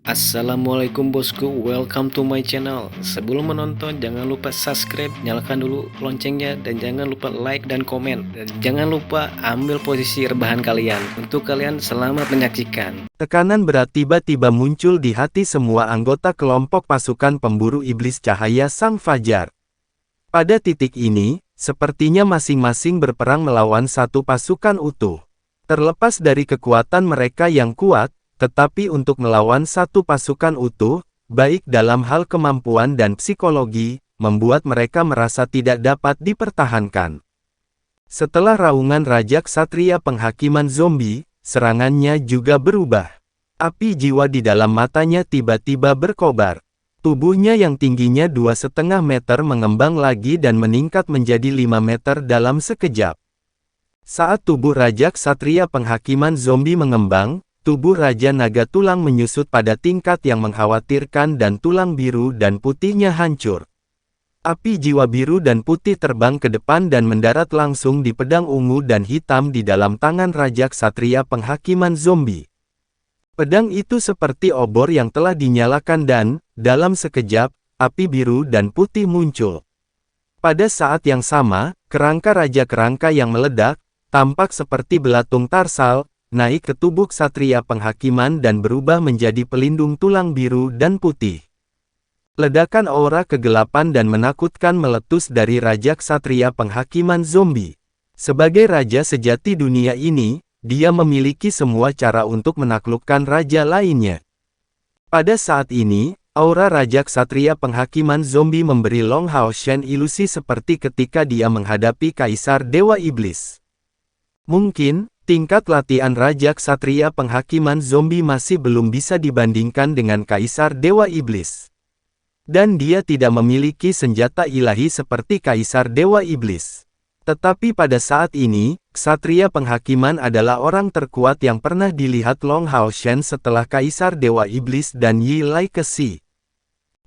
Assalamualaikum bosku, welcome to my channel. Sebelum menonton jangan lupa subscribe, nyalakan dulu loncengnya, dan jangan lupa like dan komen. Dan jangan lupa ambil posisi rebahan kalian. Untuk kalian selamat menyaksikan. Tekanan berat tiba-tiba muncul di hati semua anggota kelompok pasukan pemburu iblis cahaya Sang Fajar. Pada titik ini, sepertinya masing-masing berperang melawan satu pasukan utuh. Terlepas dari kekuatan mereka yang kuat, tetapi untuk melawan satu pasukan utuh, baik dalam hal kemampuan dan psikologi, membuat mereka merasa tidak dapat dipertahankan. Setelah raungan Raja Ksatria Penghakiman Zombie, serangannya juga berubah. Api jiwa di dalam matanya tiba-tiba berkobar. Tubuhnya yang tingginya 2,5 meter mengembang lagi dan meningkat menjadi 5 meter dalam sekejap. Saat tubuh Raja Ksatria Penghakiman Zombie mengembang, tubuh Raja Naga Tulang menyusut pada tingkat yang mengkhawatirkan dan tulang biru dan putihnya hancur. Api jiwa biru dan putih terbang ke depan dan mendarat langsung di pedang ungu dan hitam di dalam tangan Raja Ksatria Penghakiman Zombie. Pedang itu seperti obor yang telah dinyalakan dan, dalam sekejap, api biru dan putih muncul. Pada saat yang sama, kerangka Raja Kerangka yang meledak, tampak seperti belatung tarsal, naik ke tubuh Ksatria Penghakiman dan berubah menjadi pelindung tulang biru dan putih. Ledakan aura kegelapan dan menakutkan meletus dari Raja Ksatria Penghakiman Zombie. Sebagai raja sejati dunia ini, dia memiliki semua cara untuk menaklukkan raja lainnya. Pada saat ini, aura Raja Ksatria Penghakiman Zombie memberi Long Hao Shen ilusi seperti ketika dia menghadapi Kaisar Dewa Iblis. Mungkin, tingkat latihan Raja Ksatria Penghakiman Zombie masih belum bisa dibandingkan dengan Kaisar Dewa Iblis. Dan dia tidak memiliki senjata ilahi seperti Kaisar Dewa Iblis. Tetapi pada saat ini, Ksatria Penghakiman adalah orang terkuat yang pernah dilihat Long Hao Shen setelah Kaisar Dewa Iblis dan Yi Lai Kexi.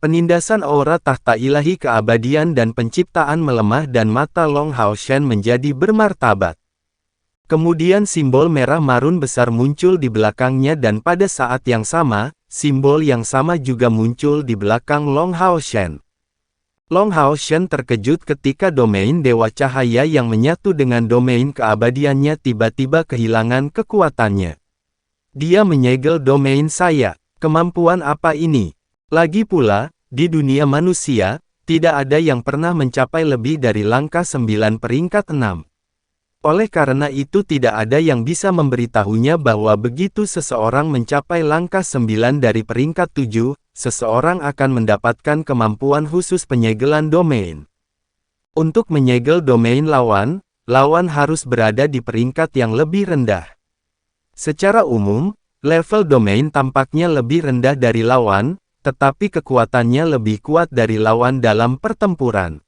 Penindasan aura tahta ilahi keabadian dan penciptaan melemah dan mata Long Hao Shen menjadi bermartabat. Kemudian simbol merah marun besar muncul di belakangnya dan pada saat yang sama, simbol yang sama juga muncul di belakang Long Hao Shen. Long Hao Shen terkejut ketika domain Dewa Cahaya yang menyatu dengan domain keabadiannya tiba-tiba kehilangan kekuatannya. Dia menyegel domain saya. Kemampuan apa ini? Lagi pula, di dunia manusia, tidak ada yang pernah mencapai lebih dari langkah 9 peringkat 6. Oleh karena itu tidak ada yang bisa memberitahunya bahwa begitu seseorang mencapai langkah 9 dari peringkat 7, seseorang akan mendapatkan kemampuan khusus penyegelan domain. Untuk menyegel domain lawan, lawan harus berada di peringkat yang lebih rendah. Secara umum, level domain tampaknya lebih rendah dari lawan, tetapi kekuatannya lebih kuat dari lawan dalam pertempuran.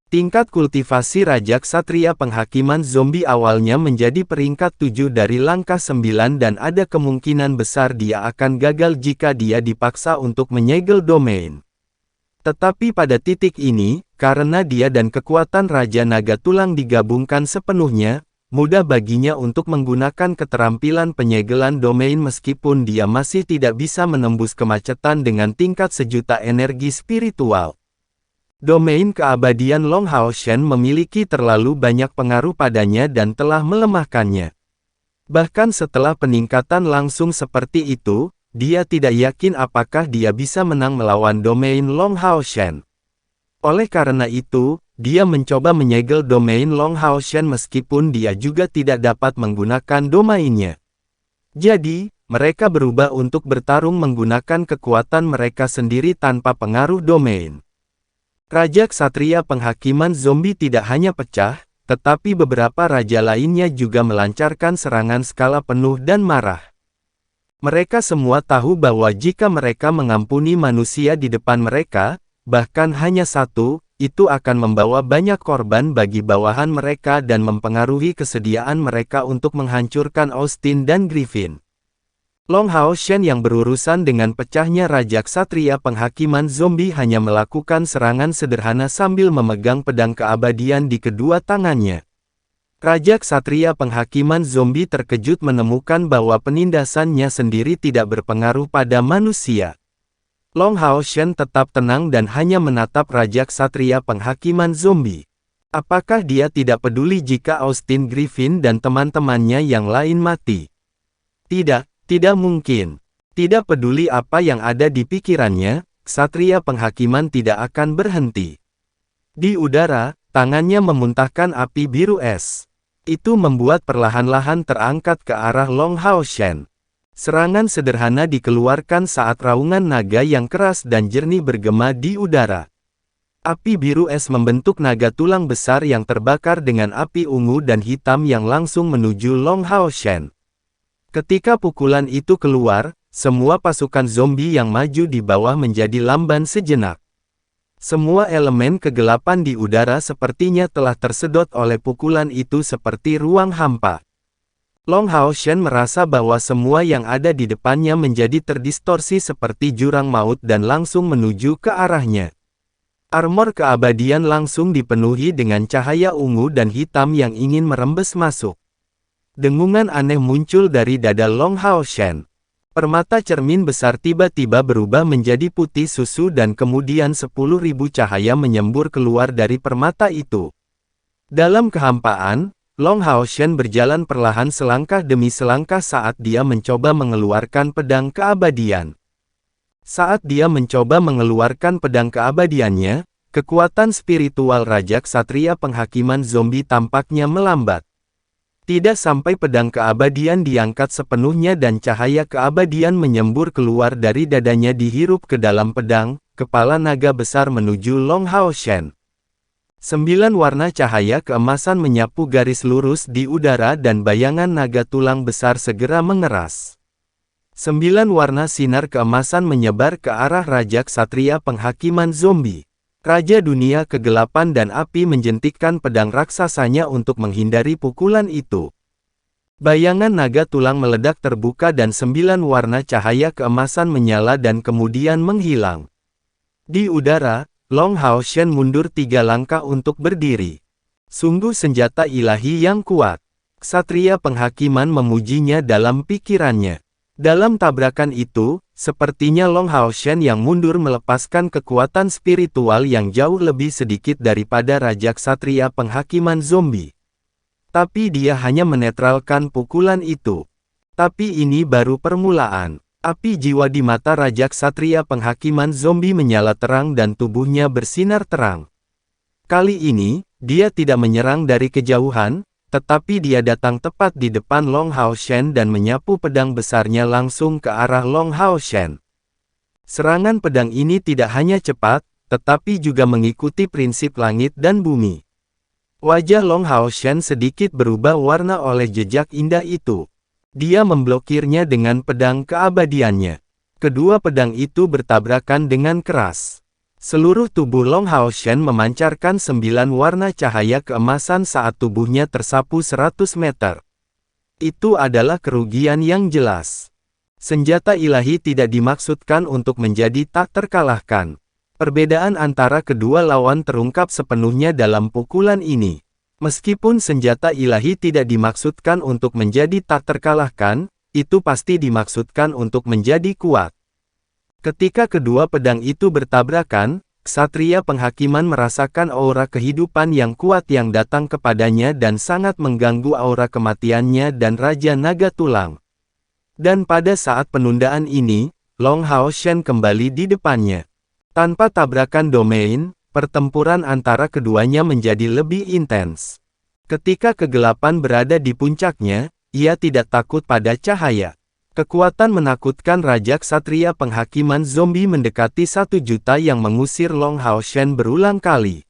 Tingkat kultivasi Raja Ksatria Penghakiman Zombie awalnya menjadi peringkat 7 dari langkah 9 dan ada kemungkinan besar dia akan gagal jika dia dipaksa untuk menyegel domain. Tetapi pada titik ini, karena dia dan kekuatan Raja Naga Tulang digabungkan sepenuhnya, mudah baginya untuk menggunakan keterampilan penyegelan domain meskipun dia masih tidak bisa menembus kemacetan dengan tingkat 1.000.000 energi spiritual. Domain keabadian Long Hao Shen memiliki terlalu banyak pengaruh padanya dan telah melemahkannya. Bahkan setelah peningkatan langsung seperti itu, dia tidak yakin apakah dia bisa menang melawan domain Long Hao Shen. Oleh karena itu, dia mencoba menyegel domain Long Hao Shen meskipun dia juga tidak dapat menggunakan domainnya. Jadi, mereka berubah untuk bertarung menggunakan kekuatan mereka sendiri tanpa pengaruh domain. Raja Ksatria Penghakiman Zombie tidak hanya pecah, tetapi beberapa raja lainnya juga melancarkan serangan skala penuh dan marah. Mereka semua tahu bahwa jika mereka mengampuni manusia di depan mereka, bahkan hanya satu, itu akan membawa banyak korban bagi bawahan mereka dan mempengaruhi kesediaan mereka untuk menghancurkan Austin dan Griffin. Long Hao Shen yang berurusan dengan pecahnya Raja Ksatria Penghakiman Zombie hanya melakukan serangan sederhana sambil memegang pedang keabadian di kedua tangannya. Raja Ksatria Penghakiman Zombie terkejut menemukan bahwa penindasannya sendiri tidak berpengaruh pada manusia. Long Hao Shen tetap tenang dan hanya menatap Raja Ksatria Penghakiman Zombie. Apakah dia tidak peduli jika Austin Griffin dan teman-temannya yang lain mati? Tidak, tidak mungkin. Tidak peduli apa yang ada di pikirannya, Ksatria Penghakiman tidak akan berhenti. Di udara, tangannya memuntahkan api biru es. Itu membuat perlahan-lahan terangkat ke arah Long Hao Shen. Serangan sederhana dikeluarkan saat raungan naga yang keras dan jernih bergema di udara. Api biru es membentuk naga tulang besar yang terbakar dengan api ungu dan hitam yang langsung menuju Long Hao Shen. Ketika pukulan itu keluar, semua pasukan zombie yang maju di bawah menjadi lamban sejenak. Semua elemen kegelapan di udara sepertinya telah tersedot oleh pukulan itu seperti ruang hampa. Long Hao Shen merasa bahwa semua yang ada di depannya menjadi terdistorsi seperti jurang maut dan langsung menuju ke arahnya. Armor keabadian langsung dipenuhi dengan cahaya ungu dan hitam yang ingin merembes masuk. Dengungan aneh muncul dari dada Long Hao Shen. Permata cermin besar tiba-tiba berubah menjadi putih susu dan kemudian 10.000 cahaya menyembur keluar dari permata itu. Dalam kehampaan, Long Hao Shen berjalan perlahan selangkah demi selangkah saat dia mencoba mengeluarkan pedang keabadian. Saat dia mencoba mengeluarkan pedang keabadiannya, kekuatan spiritual Raja Ksatria Penghakiman Zombie tampaknya melambat. Tidak sampai pedang keabadian diangkat sepenuhnya dan cahaya keabadian menyembur keluar dari dadanya dihirup ke dalam pedang, kepala naga besar menuju Long Hao Shen. 9 warna cahaya keemasan menyapu garis lurus di udara dan bayangan naga tulang besar segera mengeras. 9 warna sinar keemasan menyebar ke arah Raja Ksatria Penghakiman Zombie. Raja Dunia Kegelapan dan Api menjentikkan pedang raksasanya untuk menghindari pukulan itu. Bayangan naga tulang meledak terbuka dan 9 warna cahaya keemasan menyala dan kemudian menghilang. Di udara, Long Hao Shen mundur 3 langkah untuk berdiri. Sungguh senjata ilahi yang kuat. Ksatria Penghakiman memujinya dalam pikirannya. Dalam tabrakan itu, sepertinya Long Hao Shen yang mundur melepaskan kekuatan spiritual yang jauh lebih sedikit daripada Raja Ksatria Penghakiman Zombie. Tapi dia hanya menetralkan pukulan itu. Tapi ini baru permulaan. Api jiwa di mata Raja Ksatria Penghakiman Zombie menyala terang dan tubuhnya bersinar terang. Kali ini, dia tidak menyerang dari kejauhan, tetapi dia datang tepat di depan Long Hao Shen dan menyapu pedang besarnya langsung ke arah Long Hao Shen. Serangan pedang ini tidak hanya cepat, tetapi juga mengikuti prinsip langit dan bumi. Wajah Long Hao Shen sedikit berubah warna oleh jejak indah itu. Dia memblokirnya dengan pedang keabadiannya. Kedua pedang itu bertabrakan dengan keras. Seluruh tubuh Long Hao Shen memancarkan 9 warna cahaya keemasan saat tubuhnya tersapu 100 meter. Itu adalah kerugian yang jelas. Senjata ilahi tidak dimaksudkan untuk menjadi tak terkalahkan. Perbedaan antara kedua lawan terungkap sepenuhnya dalam pukulan ini. Meskipun senjata ilahi tidak dimaksudkan untuk menjadi tak terkalahkan, itu pasti dimaksudkan untuk menjadi kuat. Ketika kedua pedang itu bertabrakan, Ksatria Penghakiman merasakan aura kehidupan yang kuat yang datang kepadanya dan sangat mengganggu aura kematiannya dan Raja Naga Tulang. Dan pada saat penundaan ini, Long Hao Shen kembali di depannya. Tanpa tabrakan domain, pertempuran antara keduanya menjadi lebih intens. Ketika kegelapan berada di puncaknya, ia tidak takut pada cahaya. Kekuatan menakutkan Raja Ksatria Penghakiman Zombie mendekati 1 juta yang mengusir Long Hao Shen berulang kali.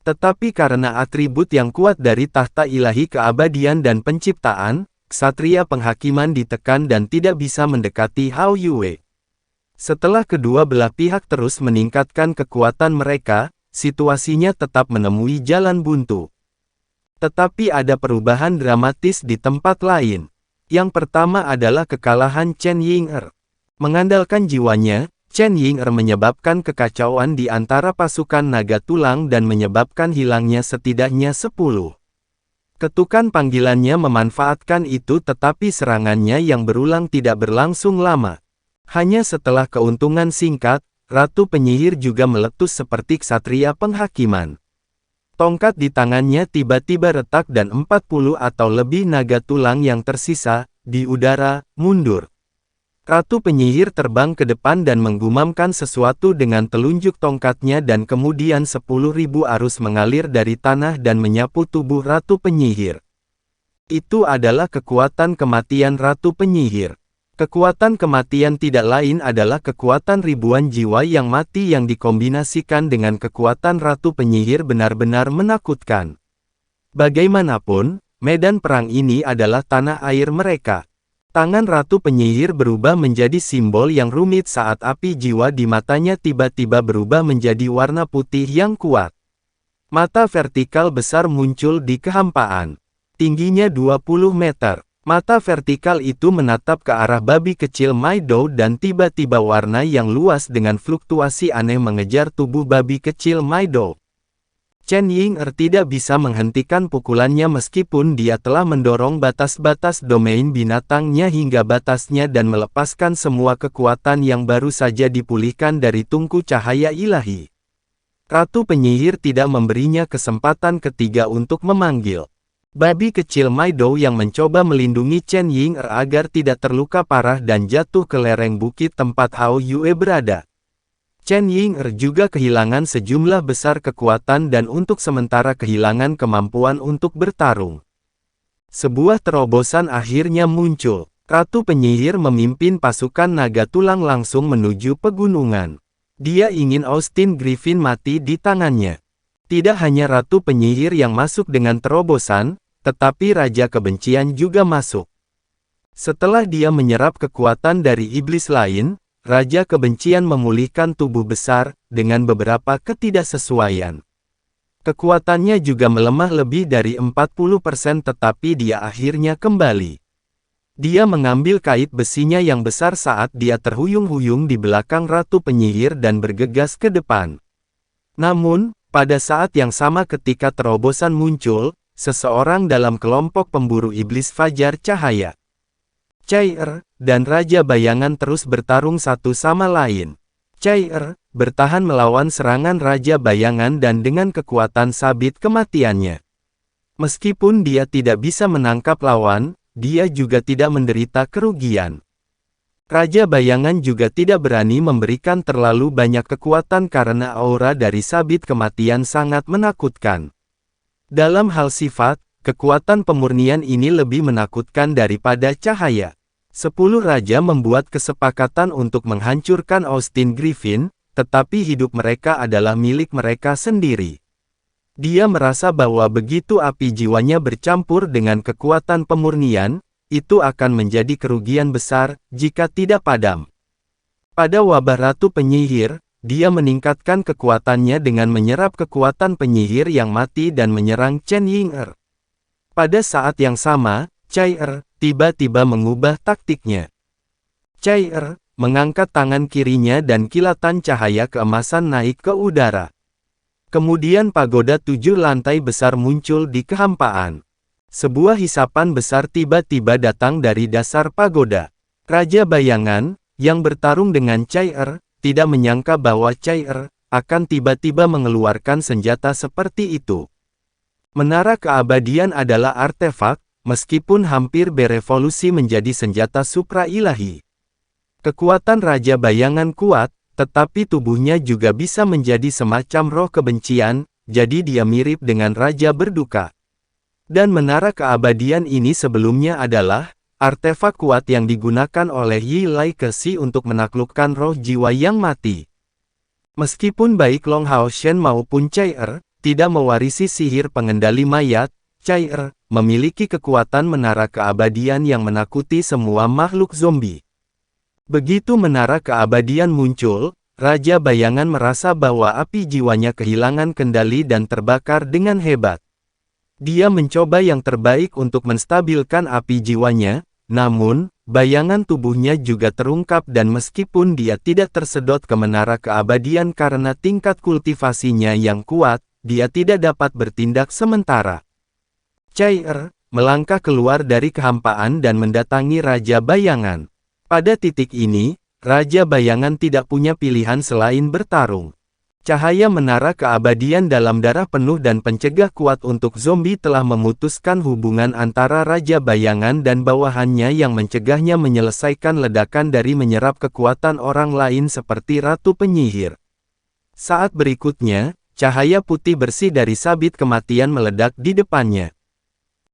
Tetapi karena atribut yang kuat dari tahta ilahi keabadian dan penciptaan, Ksatria Penghakiman ditekan dan tidak bisa mendekati Hao Yue. Setelah kedua belah pihak terus meningkatkan kekuatan mereka, situasinya tetap menemui jalan buntu. Tetapi ada perubahan dramatis di tempat lain. Yang pertama adalah kekalahan Chen Ying'er. Mengandalkan jiwanya, Chen Ying'er menyebabkan kekacauan di antara pasukan naga tulang dan menyebabkan hilangnya setidaknya 10 Ketukan panggilannya memanfaatkan itu, tetapi serangannya yang berulang tidak berlangsung lama. Hanya setelah keuntungan singkat, Ratu Penyihir juga meletus seperti ksatria penghakiman. Tongkat di tangannya tiba-tiba retak dan 40 atau lebih naga tulang yang tersisa, di udara, mundur. Ratu Penyihir terbang ke depan dan menggumamkan sesuatu dengan telunjuk tongkatnya, dan kemudian 10.000 arus mengalir dari tanah dan menyapu tubuh Ratu Penyihir. Itu adalah kekuatan kematian Ratu Penyihir. Kekuatan kematian tidak lain adalah kekuatan ribuan jiwa yang mati yang dikombinasikan dengan kekuatan Ratu Penyihir benar-benar menakutkan. Bagaimanapun, medan perang ini adalah tanah air mereka. Tangan Ratu Penyihir berubah menjadi simbol yang rumit saat api jiwa di matanya tiba-tiba berubah menjadi warna putih yang kuat. Mata vertikal besar muncul di kehampaan. Tingginya 20 meter. Mata vertikal itu menatap ke arah babi kecil Maido, dan tiba-tiba warna yang luas dengan fluktuasi aneh mengejar tubuh babi kecil Maido. Chen Ying'er tidak bisa menghentikan pukulannya meskipun dia telah mendorong batas-batas domain binatangnya hingga batasnya dan melepaskan semua kekuatan yang baru saja dipulihkan dari tungku cahaya ilahi. Ratu Penyihir tidak memberinya kesempatan ketiga untuk memanggil. Babi kecil Maido yang mencoba melindungi Chen Ying'er agar tidak terluka parah dan jatuh ke lereng bukit tempat Hao Yue berada. Chen Ying'er juga kehilangan sejumlah besar kekuatan dan untuk sementara kehilangan kemampuan untuk bertarung. Sebuah terobosan akhirnya muncul. Ratu Penyihir memimpin pasukan naga tulang langsung menuju pegunungan. Dia ingin Austin Griffin mati di tangannya. Tidak hanya Ratu Penyihir yang masuk dengan terobosan, tetapi Raja Kebencian juga masuk. Setelah dia menyerap kekuatan dari iblis lain, Raja Kebencian memulihkan tubuh besar, dengan beberapa ketidaksesuaian. Kekuatannya juga melemah lebih dari 40%, tetapi dia akhirnya kembali. Dia mengambil kait besinya yang besar saat dia terhuyung-huyung di belakang Ratu Penyihir dan bergegas ke depan. Namun, pada saat yang sama ketika terobosan muncul, seseorang dalam kelompok pemburu iblis Fajar Cahaya, Chai-Er, dan Raja Bayangan terus bertarung satu sama lain. Chai-Er bertahan melawan serangan Raja Bayangan dan dengan kekuatan sabit kematiannya. Meskipun dia tidak bisa menangkap lawan, dia juga tidak menderita kerugian. Raja Bayangan juga tidak berani memberikan terlalu banyak kekuatan karena aura dari sabit kematian sangat menakutkan. Dalam hal sifat, kekuatan pemurnian ini lebih menakutkan daripada cahaya. 10 raja membuat kesepakatan untuk menghancurkan Austin Griffin, tetapi hidup mereka adalah milik mereka sendiri. Dia merasa bahwa begitu api jiwanya bercampur dengan kekuatan pemurnian, itu akan menjadi kerugian besar jika tidak padam. Pada wabah Ratu Penyihir, dia meningkatkan kekuatannya dengan menyerap kekuatan penyihir yang mati dan menyerang Chen Ying'er. Pada saat yang sama, Chai-Er tiba-tiba mengubah taktiknya. Chai-Er mengangkat tangan kirinya dan kilatan cahaya keemasan naik ke udara. Kemudian pagoda 7 lantai besar muncul di kehampaan. Sebuah hisapan besar tiba-tiba datang dari dasar pagoda. Raja Bayangan, yang bertarung dengan Chai-Er, tidak menyangka bahwa Chai-Er akan tiba-tiba mengeluarkan senjata seperti itu. Menara keabadian adalah artefak, meskipun hampir berevolusi menjadi senjata supra-ilahi. Kekuatan Raja Bayangan kuat, tetapi tubuhnya juga bisa menjadi semacam roh kebencian, jadi dia mirip dengan Raja Berduka. Dan menara keabadian ini sebelumnya adalah artefak kuat yang digunakan oleh Yi Lai Kexi untuk menaklukkan roh jiwa yang mati. Meskipun baik Long Hao Shen maupun Chai-Er tidak mewarisi sihir pengendali mayat, Chai-Er memiliki kekuatan menara keabadian yang menakuti semua makhluk zombie. Begitu menara keabadian muncul, Raja Bayangan merasa bahwa api jiwanya kehilangan kendali dan terbakar dengan hebat. Dia mencoba yang terbaik untuk menstabilkan api jiwanya, namun, bayangan tubuhnya juga terungkap dan meskipun dia tidak tersedot ke menara keabadian karena tingkat kultivasinya yang kuat, dia tidak dapat bertindak sementara. Chai-er melangkah keluar dari kehampaan dan mendatangi Raja Bayangan. Pada titik ini, Raja Bayangan tidak punya pilihan selain bertarung. Cahaya menara keabadian dalam darah penuh dan pencegah kuat untuk zombie telah memutuskan hubungan antara Raja Bayangan dan bawahannya yang mencegahnya menyelesaikan ledakan dari menyerap kekuatan orang lain seperti Ratu Penyihir. Saat berikutnya, cahaya putih bersih dari sabit kematian meledak di depannya.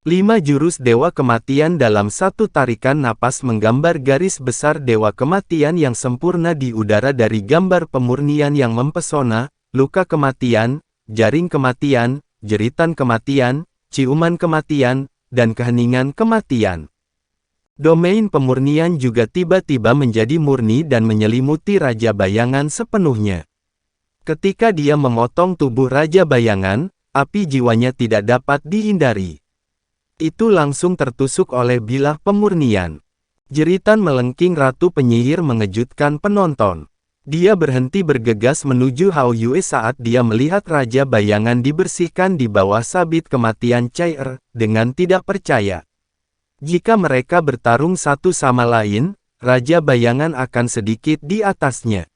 5 jurus Dewa Kematian dalam satu tarikan napas menggambar garis besar Dewa Kematian yang sempurna di udara dari gambar pemurnian yang mempesona, luka kematian, jaring kematian, jeritan kematian, ciuman kematian, dan keheningan kematian. Domain pemurnian juga tiba-tiba menjadi murni dan menyelimuti Raja Bayangan sepenuhnya. Ketika dia memotong tubuh Raja Bayangan, api jiwanya tidak dapat dihindari. Itu langsung tertusuk oleh bilah pemurnian. Jeritan melengking Ratu Penyihir mengejutkan penonton. Dia berhenti bergegas menuju Hao Yue saat dia melihat Raja Bayangan dibersihkan di bawah sabit kematian Chai-er, dengan tidak percaya. Jika mereka bertarung satu sama lain, Raja Bayangan akan sedikit di atasnya.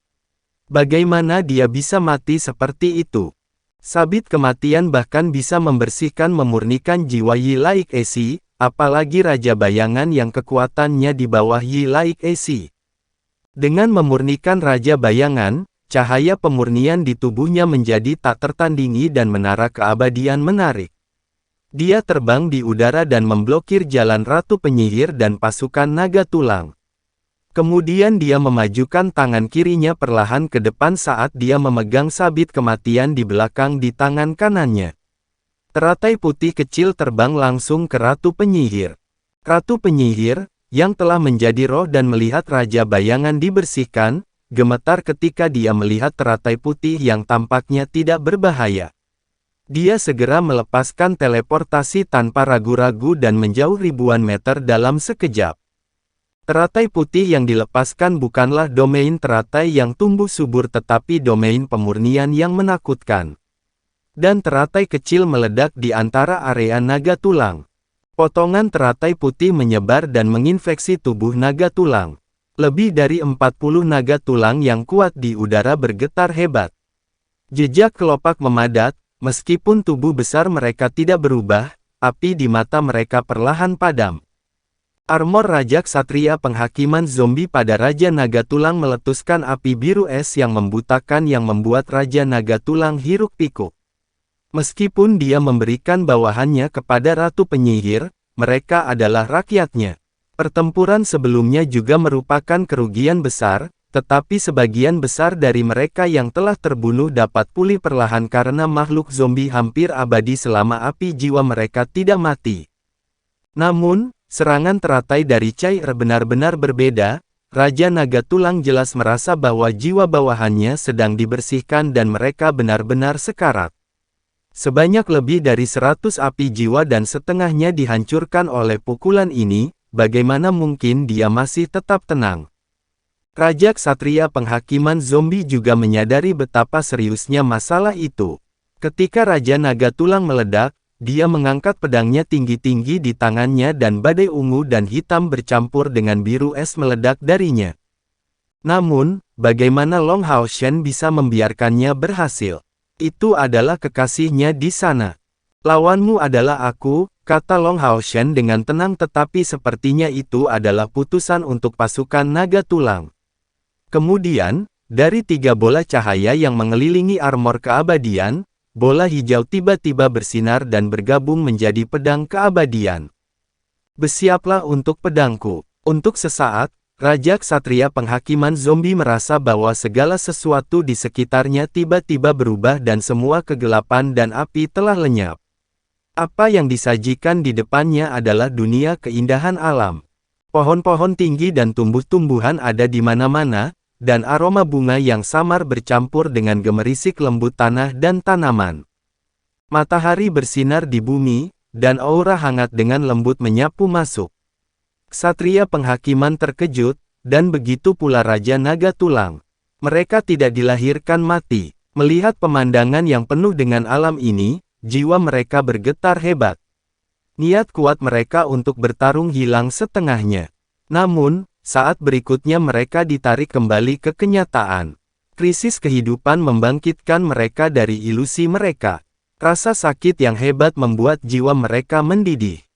Bagaimana dia bisa mati seperti itu? Sabit kematian bahkan bisa memurnikan jiwa Yi Laik Esi, apalagi Raja Bayangan yang kekuatannya di bawah Yi Laik Esi. Dengan memurnikan Raja Bayangan, cahaya pemurnian di tubuhnya menjadi tak tertandingi dan menara keabadian menarik. Dia terbang di udara dan memblokir jalan Ratu Penyihir dan pasukan naga tulang. Kemudian dia memajukan tangan kirinya perlahan ke depan saat dia memegang sabit kematian di belakang di tangan kanannya. Teratai putih kecil terbang langsung ke Ratu Penyihir. Ratu Penyihir, yang telah menjadi roh dan melihat Raja Bayangan dibersihkan, gemetar ketika dia melihat teratai putih yang tampaknya tidak berbahaya. Dia segera melepaskan teleportasi tanpa ragu-ragu dan menjauh ribuan meter dalam sekejap. Teratai putih yang dilepaskan bukanlah domain teratai yang tumbuh subur tetapi domain pemurnian yang menakutkan. Dan teratai kecil meledak di antara area naga tulang. Potongan teratai putih menyebar dan menginfeksi tubuh naga tulang. Lebih dari 40 naga tulang yang kuat di udara bergetar hebat. Jejak kelopak memadat, meskipun tubuh besar mereka tidak berubah, api di mata mereka perlahan padam. Armor Raja Ksatria Penghakiman Zombie pada Raja Naga Tulang meletuskan api biru es yang membutakan yang membuat Raja Naga Tulang hiruk-pikuk. Meskipun dia memberikan bawahannya kepada Ratu Penyihir, mereka adalah rakyatnya. Pertempuran sebelumnya juga merupakan kerugian besar, tetapi sebagian besar dari mereka yang telah terbunuh dapat pulih perlahan karena makhluk zombie hampir abadi selama api jiwa mereka tidak mati. Namun, serangan teratai dari Chai-er benar-benar berbeda. Raja Naga Tulang jelas merasa bahwa jiwa bawahannya sedang dibersihkan dan mereka benar-benar sekarat. Sebanyak lebih dari 100 api jiwa dan setengahnya dihancurkan oleh pukulan ini, bagaimana mungkin dia masih tetap tenang? Raja Ksatria Penghakiman Zombie juga menyadari betapa seriusnya masalah itu. Ketika Raja Naga Tulang meledak, dia mengangkat pedangnya tinggi-tinggi di tangannya dan badai ungu dan hitam bercampur dengan biru es meledak darinya. Namun, bagaimana Long Hao Shen bisa membiarkannya berhasil? Itu adalah kekasihnya di sana. Lawanmu adalah aku, kata Long Hao Shen dengan tenang tetapi sepertinya itu adalah putusan untuk pasukan naga tulang. Kemudian, dari 3 bola cahaya yang mengelilingi armor keabadian, bola hijau tiba-tiba bersinar dan bergabung menjadi pedang keabadian. Bersiaplah untuk pedangku. Untuk sesaat, Raja Ksatria Penghakiman Zombie merasa bahwa segala sesuatu di sekitarnya tiba-tiba berubah dan semua kegelapan dan api telah lenyap. Apa yang disajikan di depannya adalah dunia keindahan alam. Pohon-pohon tinggi dan tumbuh-tumbuhan ada di mana-mana, dan aroma bunga yang samar bercampur dengan gemerisik lembut tanah dan tanaman. Matahari bersinar di bumi, dan aura hangat dengan lembut menyapu masuk. Ksatria Penghakiman terkejut, dan begitu pula Raja Naga Tulang. Mereka tidak dilahirkan mati. Melihat pemandangan yang penuh dengan alam ini, jiwa mereka bergetar hebat. Niat kuat mereka untuk bertarung hilang setengahnya. Namun, saat berikutnya mereka ditarik kembali ke kenyataan. Krisis kehidupan membangkitkan mereka dari ilusi mereka. Rasa sakit yang hebat membuat jiwa mereka mendidih.